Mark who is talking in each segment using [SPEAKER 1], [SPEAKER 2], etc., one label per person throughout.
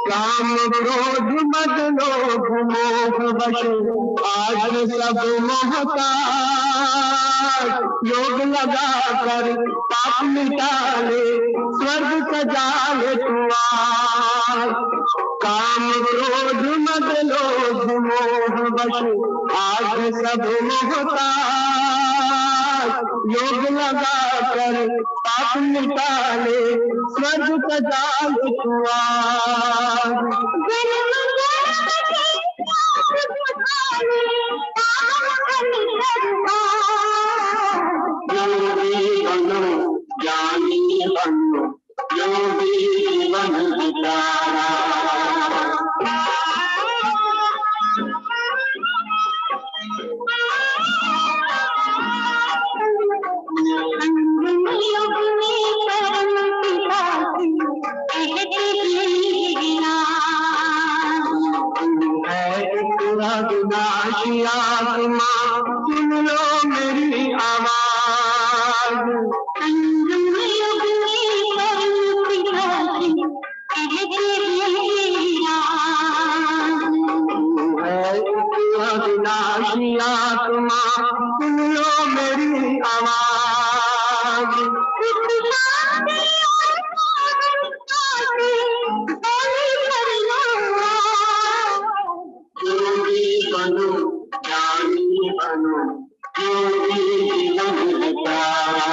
[SPEAKER 1] काम क्रोध मद लोभ मोह वश आज सब मोहताज योग लगा कर पाप मिटा ले स्वर्ग सजा ले तू आज। काम क्रोध मद लोभ मोह वश आज सब मोहताज योग लगा कर पाप मिटा ले स्वर्ग सजा ले तू आज। योगी बनो ज्ञानी बनो योगी जीवन बितारा। अविनाशी आत्मा सुन लो मेरी आवाज। अविनाशी आत्मा सुन लो मेरी आवाज। योगी बनो ज्ञानी बनो योगी जीवन बितारा।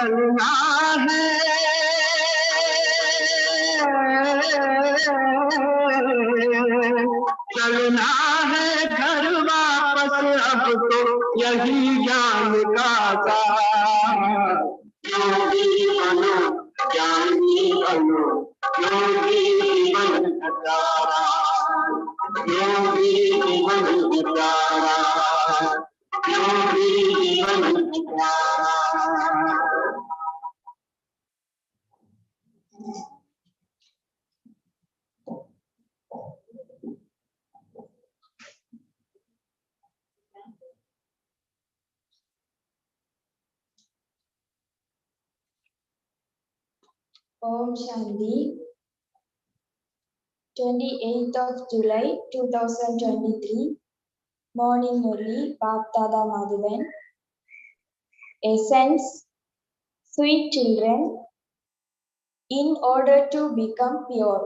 [SPEAKER 1] चलना है चलना है घर वापस अब तो यही ज्ञान का सार। योगी बनो ज्ञानी बनो योगी जीवन बितारा। योगी जीवन बितारा योगी जीवन बितारा।
[SPEAKER 2] Om Shanti. 28th of July 2023. Morning Murli, Bap Dada Madhuban. Essence, sweet children, in order to become pure,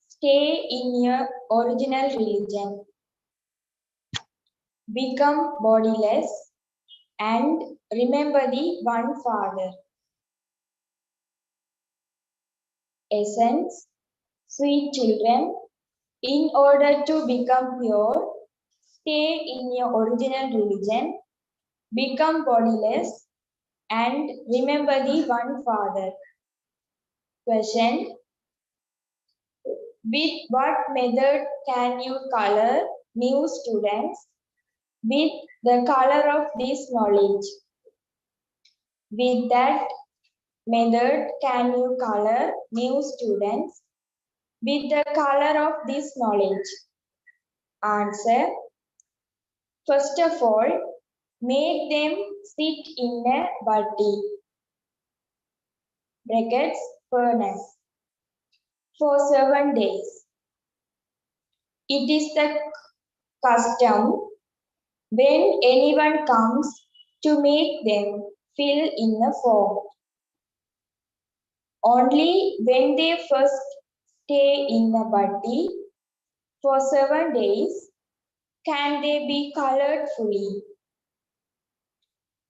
[SPEAKER 2] stay in your original religion, become bodiless, and remember the one Father. Essence, sweet children, in order to become pure, stay in your original religion, become bodiless, and remember the one Father. Question: with what method can you color new students with the color of this knowledge? With that method can you color new students with the color of this knowledge? Answer: first of all, make them sit in a batti (furnace) for 7 days. It is the custom when anyone comes to make them fill in a form. Only when they first stay in a body for 7 days can they be colored fully.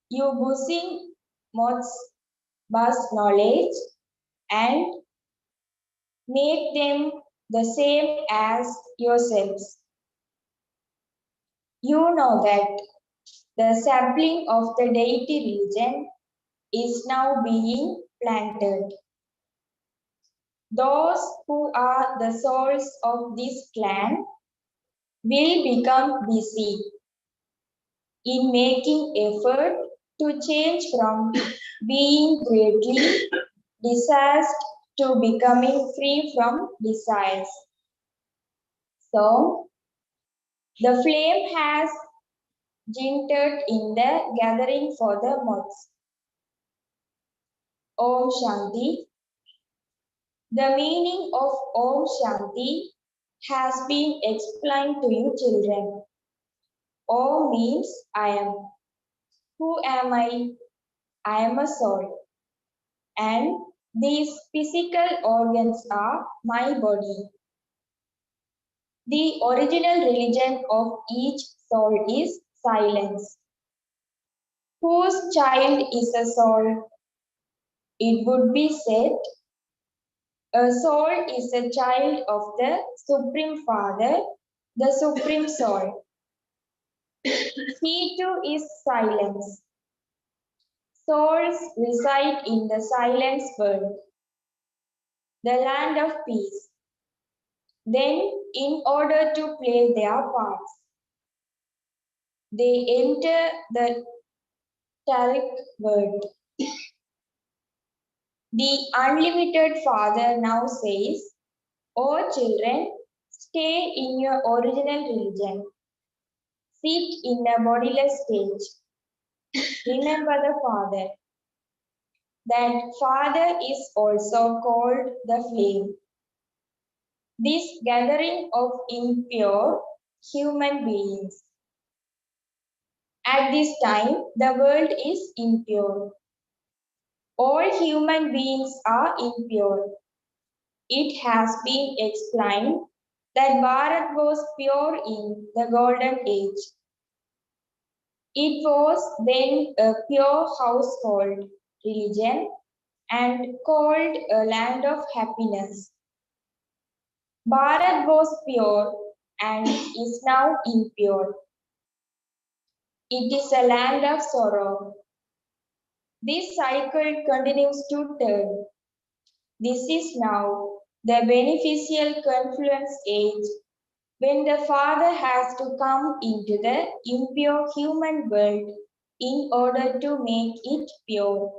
[SPEAKER 2] You buzzing moths buzz knowledge and make them the same as yourselves. You know that the sapling of the deity religion is now being planted. Those who are the souls of this clan will become busy in making effort to change from being greatly desires to becoming free from desires. So, the flame has jintered in the gathering for the moths. Om Shanti. The meaning of Om Shanti has been explained to you children. Om means I am. Who am I? I am a soul. And these physical organs are my body. The original religion of each soul is silence. Whose child is a soul? It would be said, a soul is a child of the Supreme Father, the Supreme Soul. He too is silence. Souls reside in the silence world, the land of peace. Then, in order to play their parts, they enter the Tariq world. The unlimited Father now says, "O children, stay in your original religion. Sit in a bodiless stage. Remember the Father." That Father is also called the flame. This gathering of impure human beings. At this time, the world is impure. All human beings are impure. It has been explained that Bharat was pure in the golden age. It was then a pure household religion and called a land of happiness. Bharat was pure and is now impure. It is a land of sorrow. This cycle continues to turn. This is now the beneficial confluence age when the Father has to come into the impure human world in order to make it pure.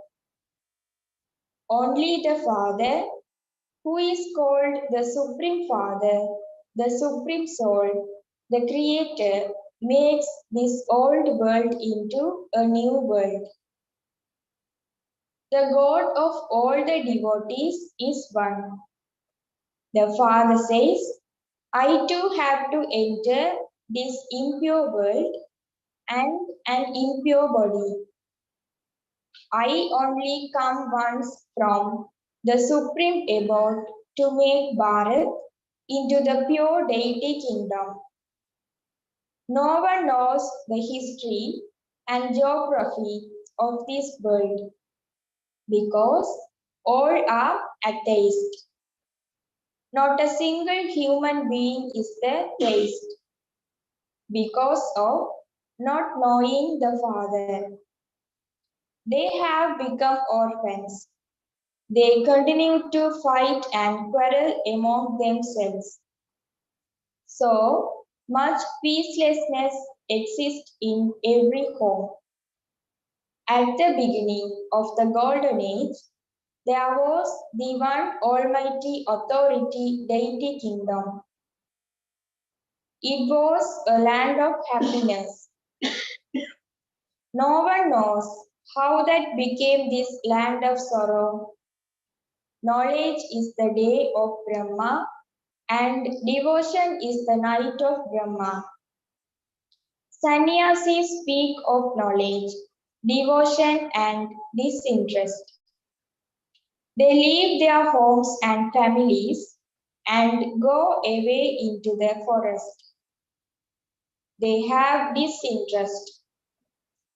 [SPEAKER 2] Only the Father, who is called the Supreme Father, the Supreme Soul, the Creator, makes this old world into a new world. The God of all the devotees is one. The Father says, I too have to enter this impure world and an impure body. I only come once from the supreme abode to make Bharat into the pure deity kingdom. No one knows the history and geography of this world because all are atheists. Not a single human being is the theist because of not knowing the Father. They have become orphans. They continue to fight and quarrel among themselves. So much peacelessness exists in every home. At the beginning of the Golden Age, there was the one almighty authority deity kingdom. It was a land of happiness. No one knows how that became this land of sorrow. Knowledge is the day of Brahma and devotion is the night of Brahma. Sannyasis speak of knowledge, devotion, and disinterest. They leave their homes and families and go away into the forest. They have disinterest.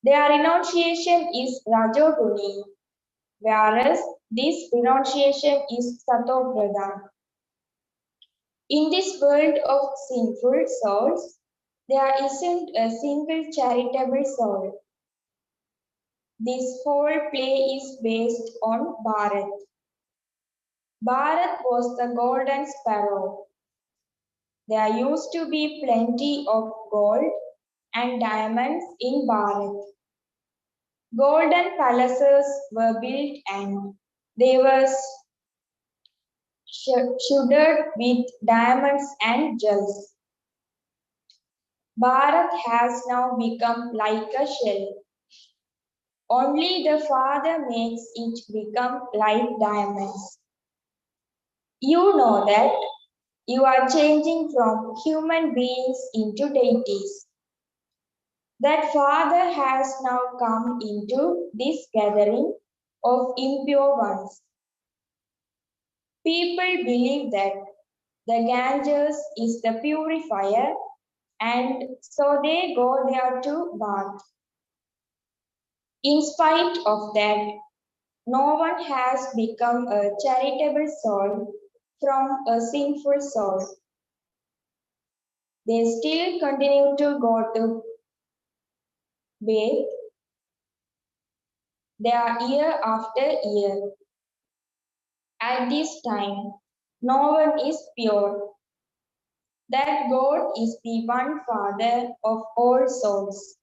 [SPEAKER 2] Their renunciation is Rajoguni, whereas this renunciation is Satopradhan. In this world of sinful souls, there isn't a single charitable soul. This whole play is based on Bharat. Bharat was the golden sparrow. There used to be plenty of gold and diamonds in Bharat. Golden palaces were built and they were studded with diamonds and jewels. Bharat has now become like a shell. Only the Father makes it become like diamonds. You know that you are changing from human beings into deities. That Father has now come into this gathering of impure ones. People believe that the Ganges is the purifier and so they go there to bath. In spite of that, no one has become a charitable soul from a sinful soul. They still continue to go to bathe there year after year. At this time, no one is pure. That God is the one Father of all souls.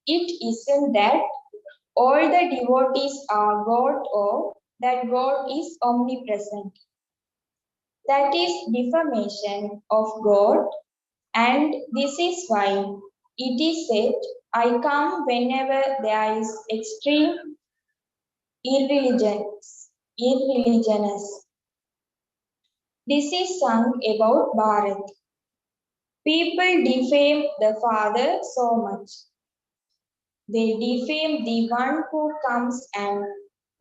[SPEAKER 2] It isn't that all the devotees are God or that God is omnipresent. That is defamation of God, and this is why it is said, I come whenever there is extreme irreligiousness. This is sung about Bharat. People defame the Father so much. They defame the one who comes and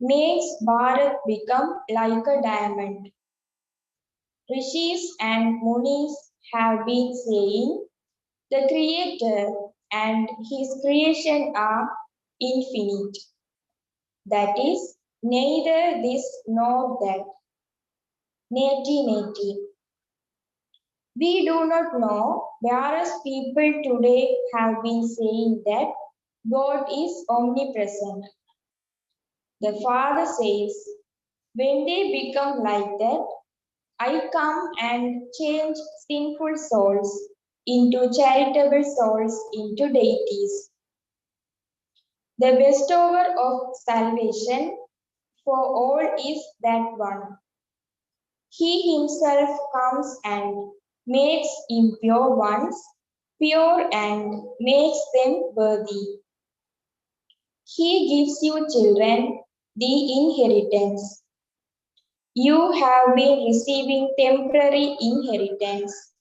[SPEAKER 2] makes Bharat become like a diamond. Rishis and Munis have been saying the Creator and His creation are infinite. That is, neither this nor that. Neti. We do not know, whereas people today have been saying that God is omnipresent. The Father says, when they become like that, I come and change sinful souls into charitable souls into deities. The bestower of salvation for all is that one. He himself comes and makes impure ones pure and makes them worthy. He gives you children the inheritance. You have been receiving temporary inheritance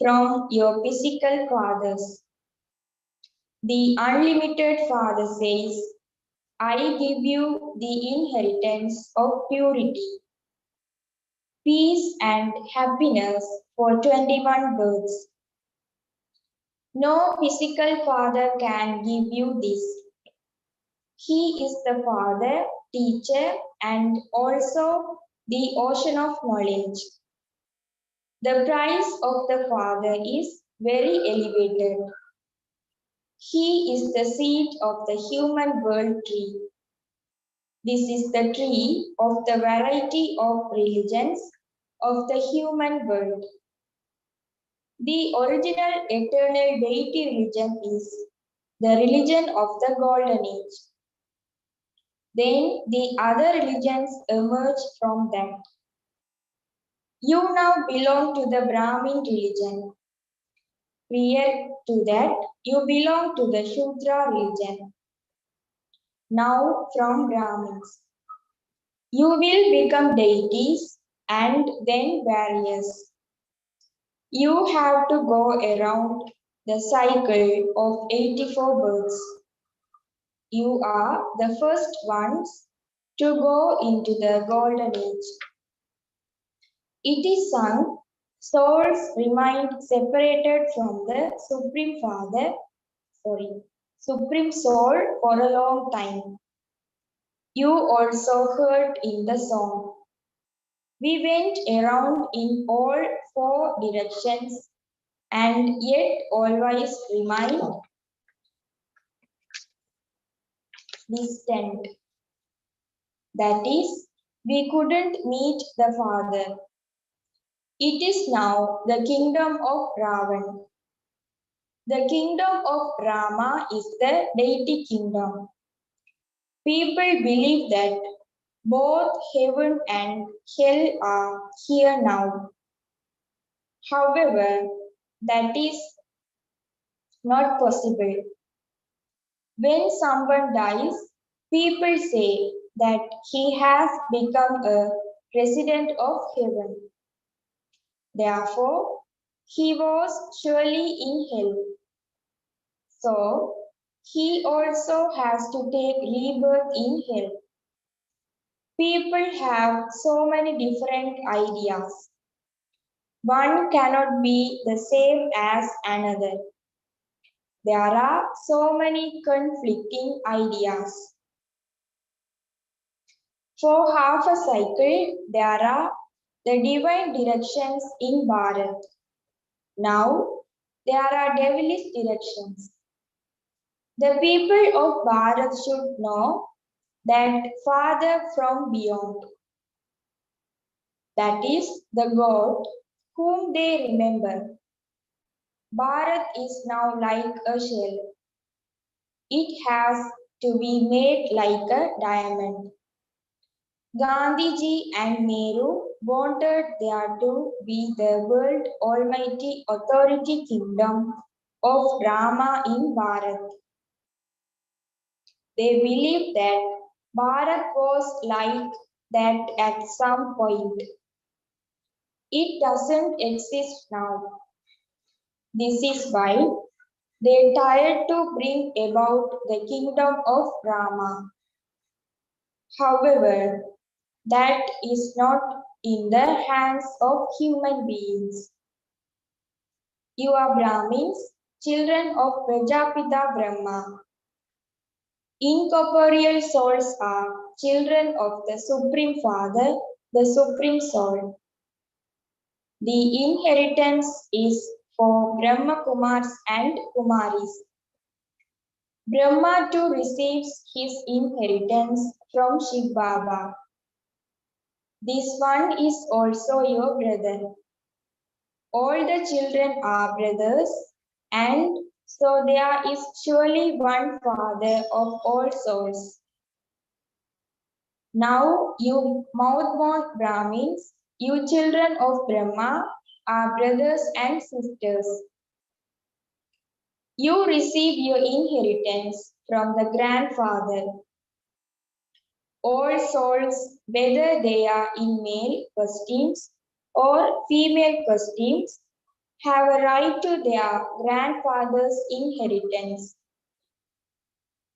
[SPEAKER 2] from your physical fathers. The unlimited Father says, I give you the inheritance of purity, peace, and happiness for 21 births. No physical father can give you this. He is the Father, teacher, and also the ocean of knowledge. The price of the Father is very elevated. He is the seed of the human world tree. This is the tree of the variety of religions of the human world. The original eternal deity religion is the religion of the golden age. Then the other religions emerge from that. You now belong to the Brahmin religion. Prior to that, you belong to the Shudra religion. Now from Brahmins. You will become deities and then various. You have to go around the cycle of 84 births. You are the first ones to go into the golden age. It is sung, souls remained separated from the Supreme Soul for a long time. You also heard in the song. We went around in all four directions and yet always remained distant. That is, we couldn't meet the Father. It is now the kingdom of Ravan. The kingdom of Rama is the deity kingdom. People believe that both heaven and hell are here now. However, that is not possible. When someone dies, people say that he has become a resident of heaven. Therefore, he was surely in hell. So, he also has to take rebirth in hell. People have so many different ideas. One cannot be the same as another. There are so many conflicting ideas. For half a cycle, there are the divine directions in Bharat. Now, there are devilish directions. The people of Bharat should know that Father from beyond, that is the God whom they remember. Bharat is now like a shell. It has to be made like a diamond. Gandhiji and Nehru wanted there to be the world almighty authority kingdom of Rama in Bharat. They believed that Bharat was like that at some point. It doesn't exist now. This is why they tried to bring about the kingdom of Rama. However, that is not in the hands of human beings. You are Brahmins, children of Prajapita Brahma. Incorporeal souls are children of the Supreme Father, the Supreme Soul. The inheritance is for Brahma Kumars and Kumaris. Brahma too receives his inheritance from Shiv Baba. This one is also your brother. All the children are brothers, and so there is surely one Father of all souls. Now, you mouth-born Brahmins, you children of Brahma, are brothers and sisters. You receive your inheritance from the grandfather. All souls, whether they are in male costumes or female costumes, have a right to their grandfather's inheritance.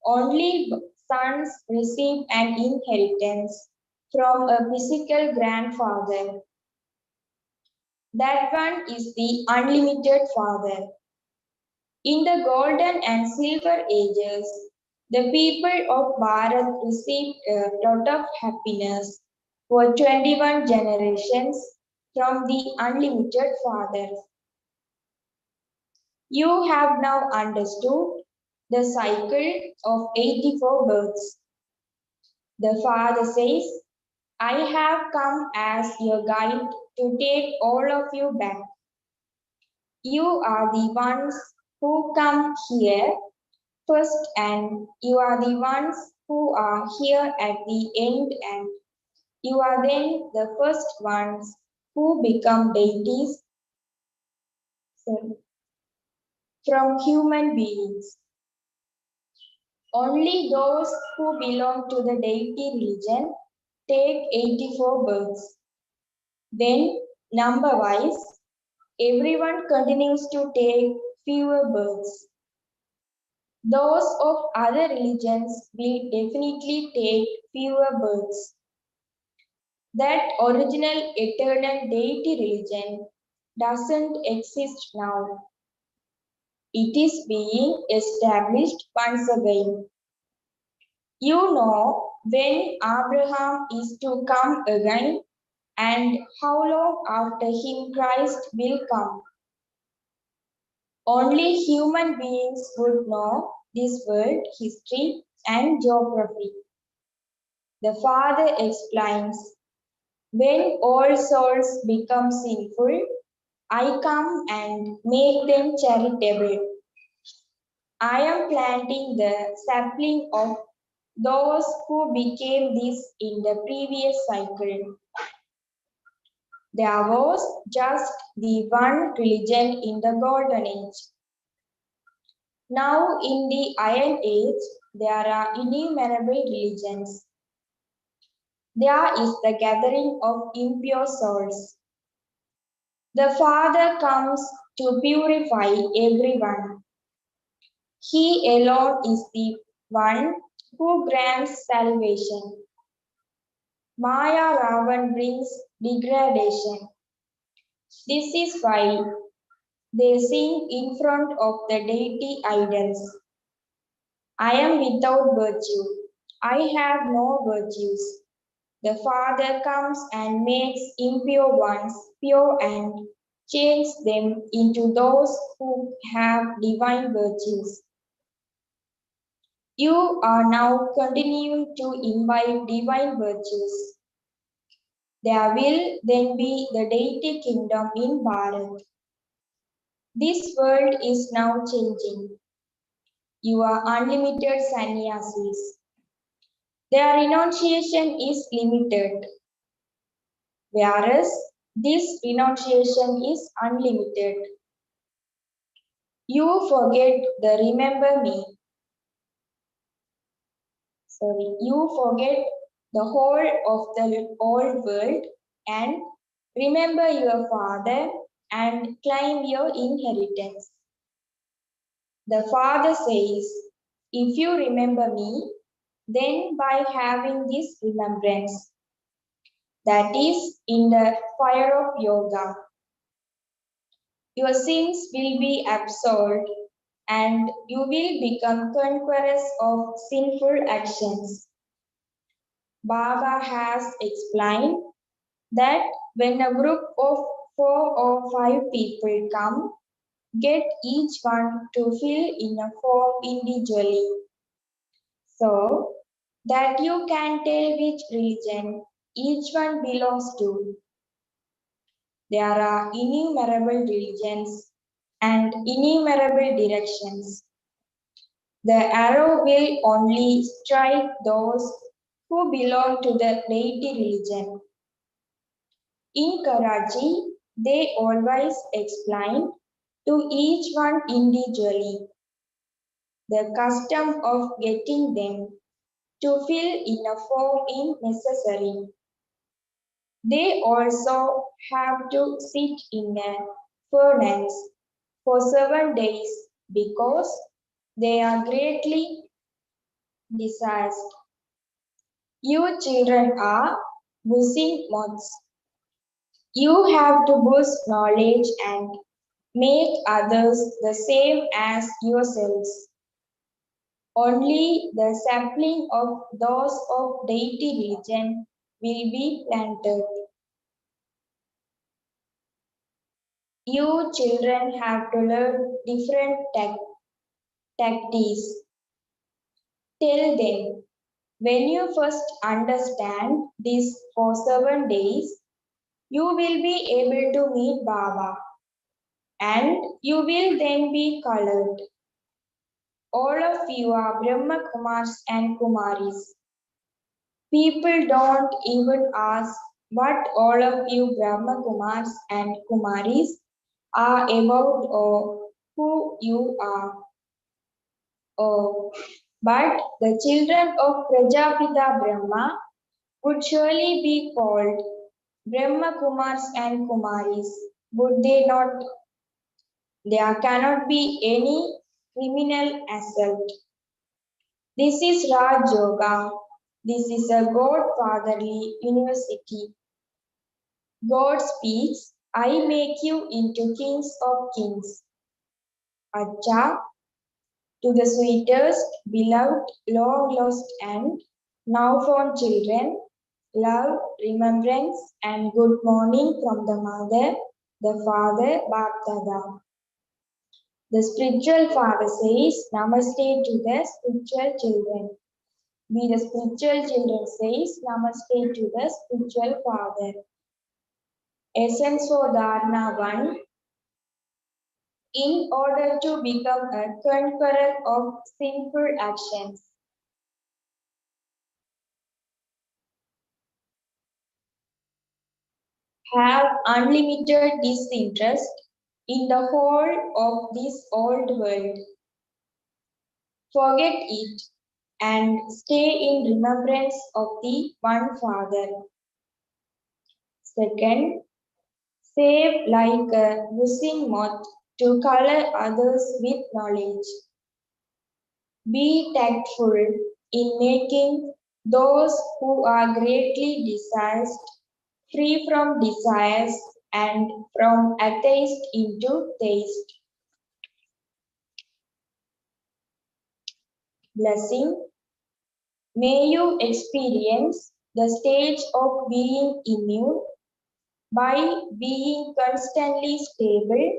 [SPEAKER 2] Only sons receive an inheritance from a physical grandfather. That one is the unlimited Father. In the golden and silver ages, the people of Bharat received a lot of happiness for 21 generations from the unlimited Father. You have now understood the cycle of 84 births. The Father says, I have come as your guide to take all of you back. You are the ones who come here first, and you are the ones who are here at the end, and you are then the first ones who become deities from human beings. Only those who belong to the deity religion take 84 births. Then, number-wise, everyone continues to take fewer births. Those of other religions will definitely take fewer births. That original eternal deity religion doesn't exist now. It is being established once again. You know when Abraham is to come again and how long after him Christ will come. Only human beings would know this world history and geography. The Father explains, when all souls become sinful, I come and make them charitable. I am planting the sapling of those who became this in the previous cycle. There was just the one religion in the Golden Age. Now in the Iron Age, there are innumerable religions. There is the gathering of impure souls. The Father comes to purify everyone. He alone is the one who grants salvation. Maya Ravan brings degradation. This is why they sing in front of the deity idols. I am without virtue. I have no virtues. The Father comes and makes impure ones pure and changes them into those who have divine virtues. You are now continuing to imbibe divine virtues. There will then be the deity kingdom in Bharat. This world is now changing. You are unlimited sannyasis. Their renunciation is limited, whereas this renunciation is unlimited. You forget the remember me. You forget the whole of the old world and remember your father and claim your inheritance. The Father says, if you remember me, then by having this remembrance, that is in the fire of yoga, your sins will be absolved and you will become conquerors of sinful actions. Baba has explained that when a group of 4 or 5 people come, get each one to fill in a form individually, so that you can tell which religion each one belongs to. There are innumerable religions and innumerable directions. The arrow will only strike those who belong to the deity religion. In Karachi, they always explain to each one individually the custom of getting them to fill in a form is necessary. They also have to sit in a furnace for 7 days because they are greatly distressed. You children are buzzing moths. You have to boost knowledge and make others the same as yourselves. Only the sapling of those of deity religion will be planted. You children have to learn different tactics. Tell them, when you first understand this for 7 days, you will be able to meet Baba and you will then be colored. All of you are Brahma Kumars and Kumaris. People don't even ask what all of you Brahma Kumars and Kumaris are about or who you are. Oh, but the children of Prajapita Brahma would surely be called Brahma Kumars and Kumaris, would they not? There cannot be any criminal assault. This is Raj Yoga. This is a God-fatherly university. God speaks, I make you into kings of kings. Acha, to the sweetest, beloved, long lost and now found children, love, remembrance, and good morning from the mother, the father, Baptada. The spiritual father says, Namaste to the spiritual children. We, the spiritual children, says, Namaste to the spiritual father. Essence for Dharana 1. In order to become a conqueror of sinful actions, have unlimited disinterest in the whole of this old world. Forget it and stay in remembrance of the one Father. Second, save like a buzzing moth to color others with knowledge. Be tactful in making those who are greatly desirous free from desires and from atheist into theist. Blessing. May you experience the stage of being immune by being constantly stable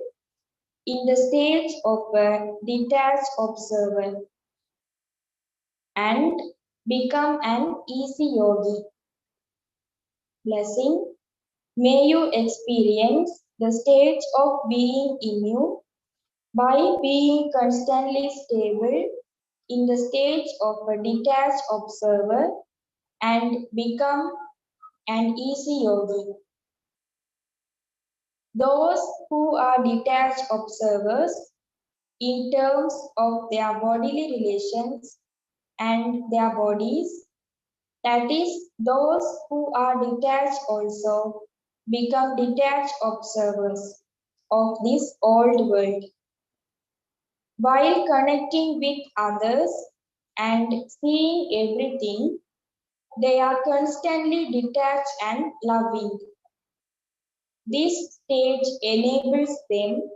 [SPEAKER 2] in the stage of a detached observer and become an easy yogi. Blessing. May you experience the stage of being immune by being constantly stable in the stage of a detached observer and become an easy yogi. Those who are detached observers in terms of their bodily relations and their bodies, that is, those who are detached also become detached observers of this old world. While connecting with others and seeing everything, they are constantly detached and loving. This stage enables them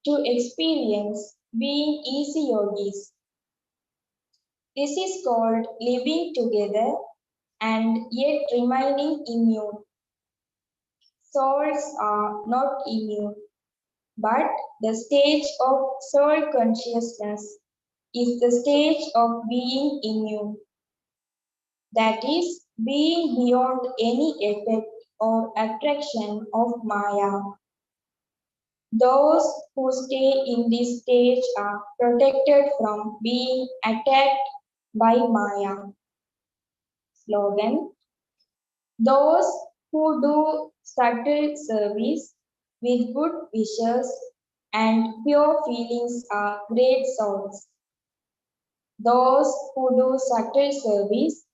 [SPEAKER 2] to experience being easy yogis. This is called living together and yet remaining immune. Souls are not immune, but the stage of soul consciousness is the stage of being immune. That is, being beyond any effect or attraction of Maya. Those who stay in this stage are protected from being attacked by Maya. Slogan. Those who do subtle service with good wishes and pure feelings are great souls. Those who do subtle service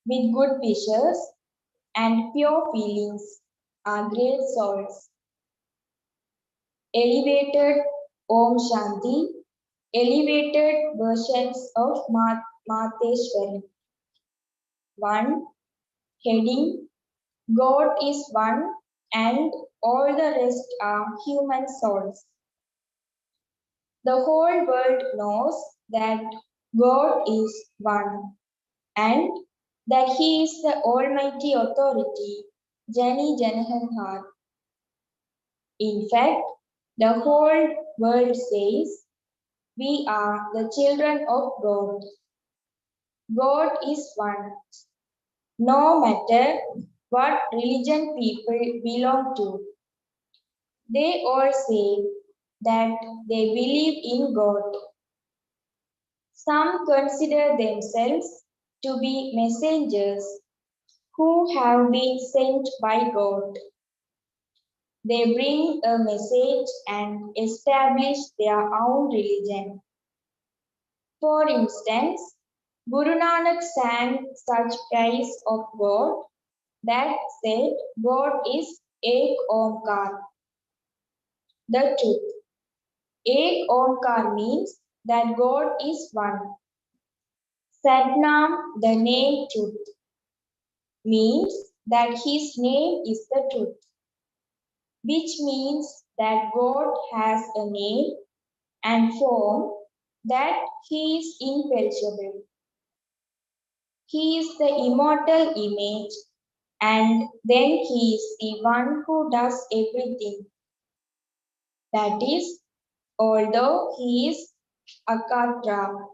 [SPEAKER 2] with good wishes and pure feelings are great souls. Elevated Om Shanti, elevated versions of Mateshwari. 1. Heading God is one and all the rest are human souls. The whole world knows that God is one and that He is the Almighty Authority, Jani Janahanhar. In fact, the whole world says we are the children of God. God is one. No matter what religion people belong to, they all say that they believe in God. Some consider themselves to be messengers who have been sent by God. They bring a message and establish their own religion. For instance, Guru Nanak sang such praise of God that said God is Ek Omkar, the truth. Ek Omkar means that God is one. Satnam, the name truth, means that his name is the truth, which means that God has a name and form, that he is imperishable. He is the immortal image, and then he is the one who does everything. That is, although he is Akatra,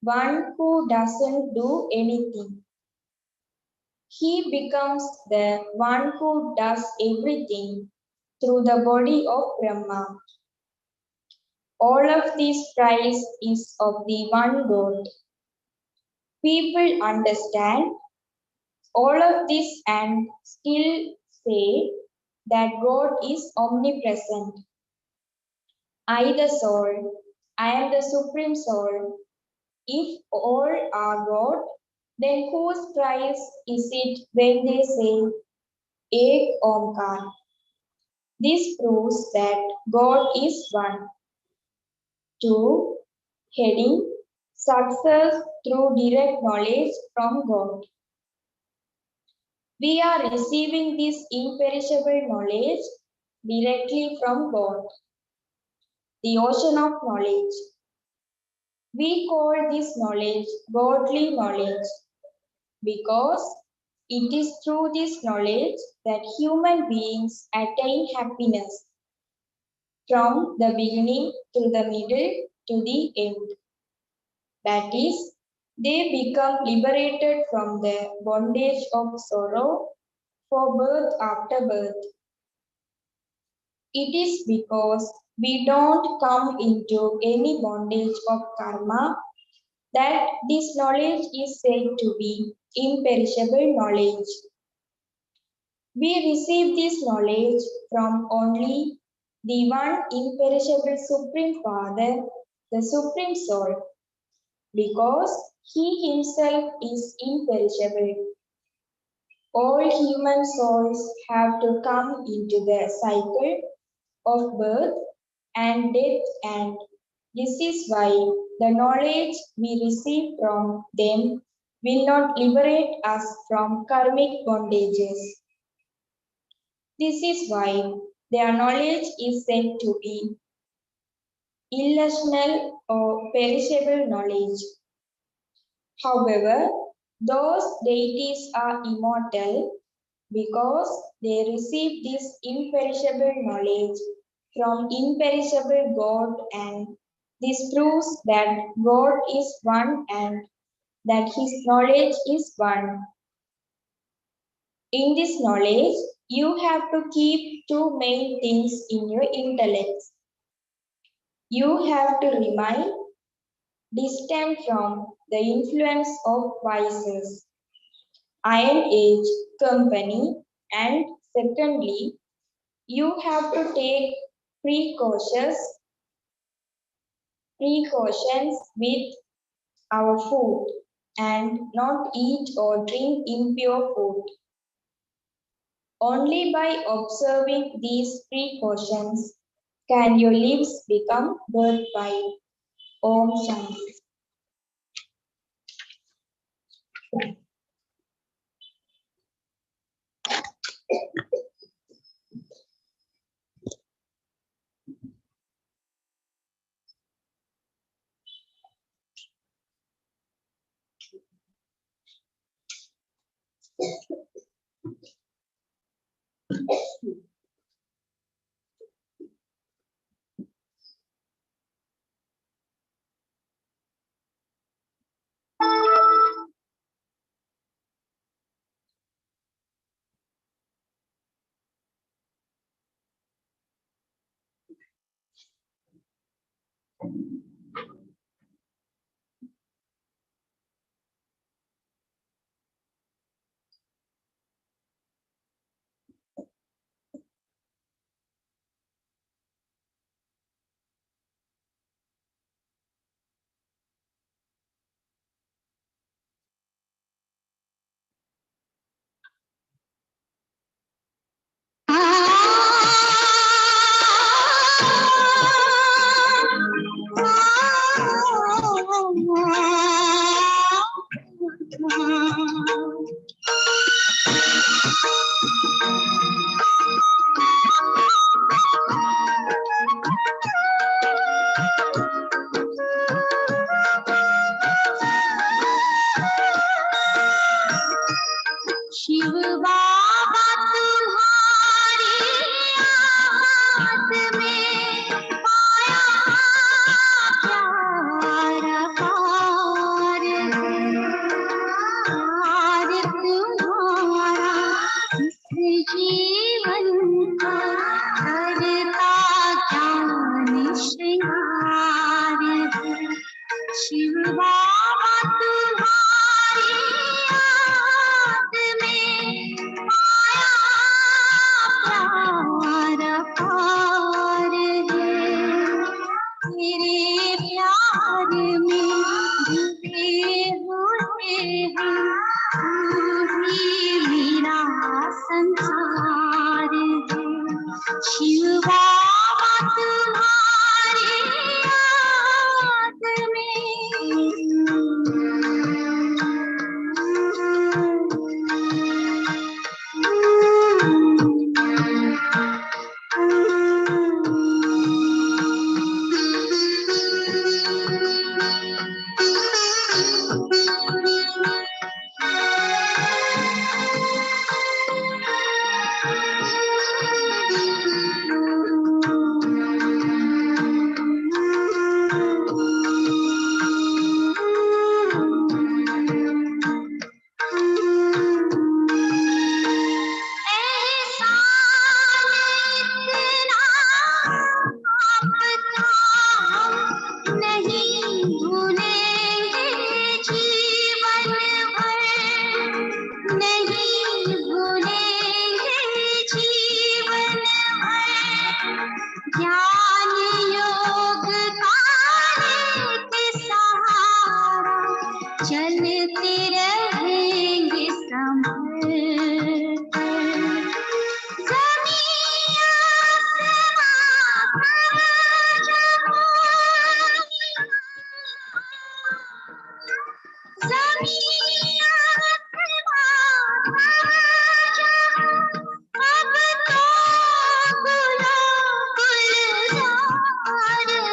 [SPEAKER 2] one who doesn't do anything, he becomes the one who does everything through the body of Brahma. All of this praise is of the one God. People understand all of this and still say that God is omnipresent. I, the soul, I am the supreme soul. If all are God, then whose price is it when they say Ek Omkar? This proves that God is one. 2. Heading Success through direct knowledge from God. We are receiving this imperishable knowledge directly from God, the ocean of knowledge. We call this knowledge godly knowledge because it is through this knowledge that human beings attain happiness from the beginning to the middle to the end. That is, they become liberated from the bondage of sorrow for birth after birth. It is because we don't come into any bondage of karma that this knowledge is said to be imperishable knowledge. We receive this knowledge from only the one imperishable Supreme Father, the Supreme Soul, because he himself is imperishable. All human souls have to come into the cycle of birth and death, and this is why the knowledge we receive from them will not liberate us from karmic bondages. This is why their knowledge is said to be illusional or perishable knowledge. However, those deities are immortal because they receive this imperishable knowledge from imperishable God, and this proves that God is one and that his knowledge is one. In this knowledge, you have to keep two main things in your intellect. You have to remain distant from the influence of vices, iron age, company, and secondly, you have to take precautions with our food and not eat or drink impure food. Only by observing these precautions can your lives become birth by Om Shanti.
[SPEAKER 1] Shiv बाबा तुम्हारी याद में पाया प्यारा पार तुम्हारा इस जीवन का करता ज्ञान श्रृंगार शिव बाबा तुम्हारी याद में पाया प्यारा पार है तेरे प्यार में डूबे हुए हैं तू ही मेरा संसार है शिव बाबा तुम्हारी याद ज्ञान योग के सहारा चलते रहेंगे संभल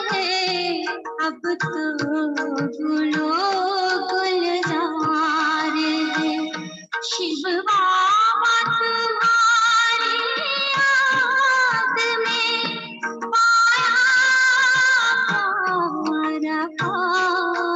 [SPEAKER 1] जमीन अब तो गुलो गुलजार है शिव बाबा तुम्हारी याद में पाया प्यारा पार